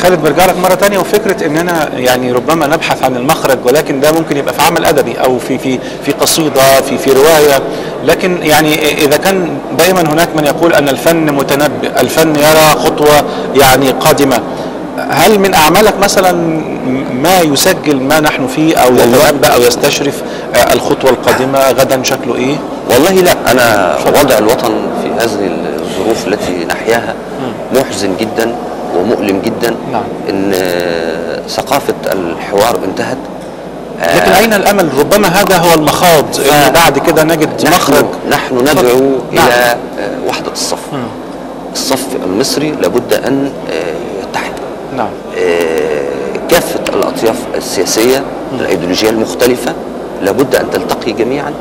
خالد برجع لك مرة تانية، وفكرة اننا يعني ربما نبحث عن المخرج، ولكن ده ممكن يبقى في عمل ادبي او في قصيدة في رواية. لكن يعني اذا كان دائما هناك من يقول ان الفن متنبئ، الفن يرى خطوة يعني قادمة، هل من اعمالك مثلا ما يسجل ما نحن فيه او يتنبأ او يستشرف الخطوة القادمة غدا شكله ايه؟ والله لا، انا وضع الوطن في هذه الظروف التي نحياها محزن جدا ومؤلم جدا. نعم. ان ثقافة الحوار انتهت. لكن اين الامل؟ ربما هذا هو المخاض، ان بعد كده نجد مخرج. نحن ندعو الى وحدة الصف. الصف المصري لابد ان يتحد. نعم. كافة الاطياف السياسية الايديولوجية المختلفة لابد ان تلتقي جميعها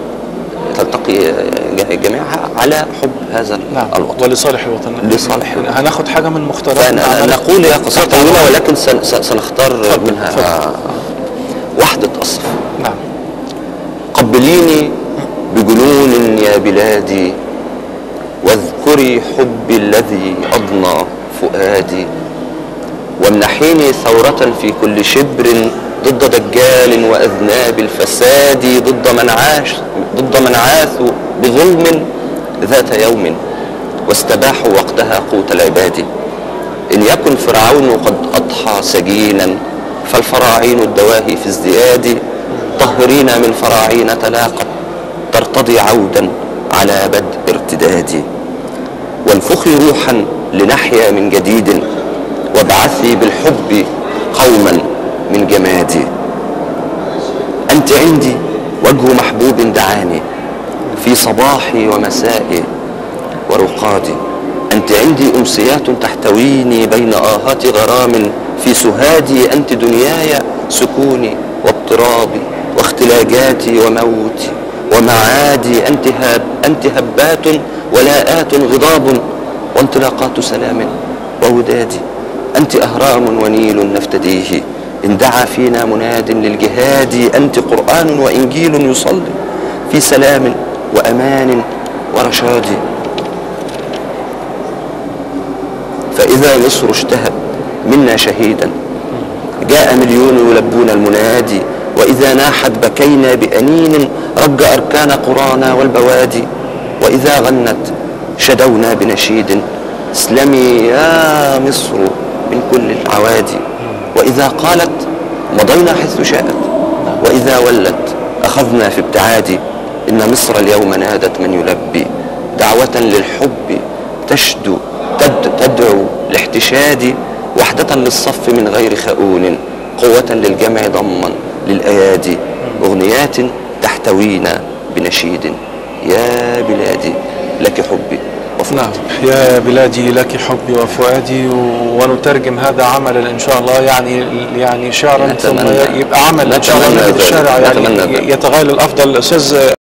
على حب هذا الوطن ولصالح الوطن. لصالح الوطن. هناخد حاجة من مختارات نقول هي قصة طويلة، ولكن سنختار منها وحدة الصف. نعم. قبليني بجنون يا بلادي، واذكري حبي الذي أضنى فؤادي، وامنحيني ثورة في كل شبر ضد دجال وأذناب الفساد، ضد من عاثوا بظلم ذات يوم واستباحوا وقتها قوت العباد. إن يكن فرعون قد أضحى سجينا، فالفراعين الدواهي في ازدياد، طهرينا من فراعين تلاقت ترتضي عودا على بدء ارتداد. وانفخي روحا لنحيا من جديد، وابعثي بالحب قوما من جمادي. أنت عندي وجه محبوب دعاني في صباحي ومسائي ورقادي. أنت عندي أمسيات تحتويني بين آهات غرام في سهادي. أنت دنياي سكوني واضطرابي واختلاجاتي وموتي ومعادي. أنت هبات ولاءات غضاب وانطلاقات سلام وودادي. أنت أهرام ونيل نفتديه إن دعا فينا مناد للجهاد. أنت قرآن وإنجيل يصلي في سلام وأمان ورشاد. فإذا مصر اشتهت منا شهيدا، جاء مليون يلبون المنادي. وإذا ناحت بكينا بأنين، رج أركان قرانا والبوادي. وإذا غنت شدونا بنشيد، اسلمي يا مصر من كل العوادي. وإذا قالت مضينا حيث شاءت، وإذا ولت أخذنا في ابتعادي. إن مصر اليوم نادت من يلبي دعوة للحب تدعو لاحتشاد. وحدة للصف من غير خؤون، قوة للجمع ضما للأيادي. أغنيات تحتوينا بنشيد يا بلادي لك حبي وفؤادي. نعم. يا بلادي لك حبي وفؤادي. ونترجم هذا عملا ان شاء الله، يعني شعرا ثم يبقى عمل ان شاء الله. الشارع يعني يتغير الافضل. استاذ